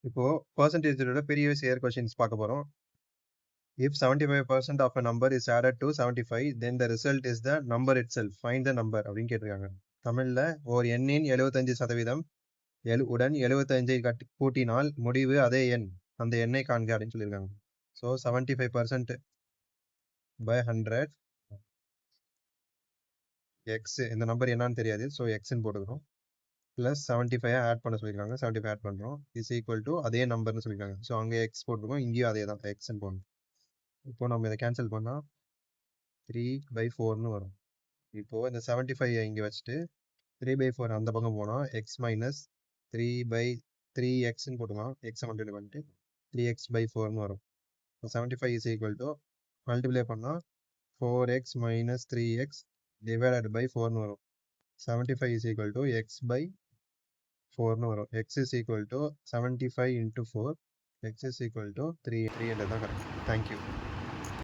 இப்போ பெர்சன்டேஜோட previous year questions பார்க்க போறோம். If 75% of a number is added to 75, then the result is the number itself. Find the number அப்படின்னு கேட்டிருக்காங்க. தமிழ்ல ஒரு எண்ணின் 75% உடன் 75 கூட்டினால் முடிவு அதே எண். அந்த எண்ணை காண்க அப்படின்னு சொல்லியிருக்காங்க. ஸோ 75% by 100 எக்ஸ், இந்த நம்பர் என்னன்னு தெரியாது, ஸோ எக்ஸ்ன்னு போட்டுக்கிறோம். ப்ளஸ் 75 ஆட் பண்ண சொல்லியிருக்காங்க, 75 ஆட் பண்ணுறோம். இஸ் ஈக்குவல் டு அதே நம்பர்னு சொல்லியிருக்காங்க. ஸோ அங்கே எக்ஸ் போட்டிருக்கோம், இங்கேயும் அதே தான் எக்ஸ்ன்னு போடணும். இப்போ நம்ம இதை கேன்சல் பண்ணால் 3/4ன்னு வரும். இப்போது இந்த 75 இங்கே வச்சுட்டு 3/4 அந்த பக்கம் போனால் எக்ஸ் மைனஸ் 3/3xன்னு போட்டுக்கலாம். எக்ஸை மல்டிப்ளை பண்ணிட்டு 3x/4ன்னு வரும். 75 இஸ் ஈக்குவல் டு மல்டிப்ளை பண்ணால் 4x minus 3x divided by 4ன்னு வரும். 75 இஸ் ஈக்குவல் டு x/4ன்னு வரும். x is equal to 75 × 4. x is equal to 3 என்றது தான் கரெக்ட். தேங்க்யூ.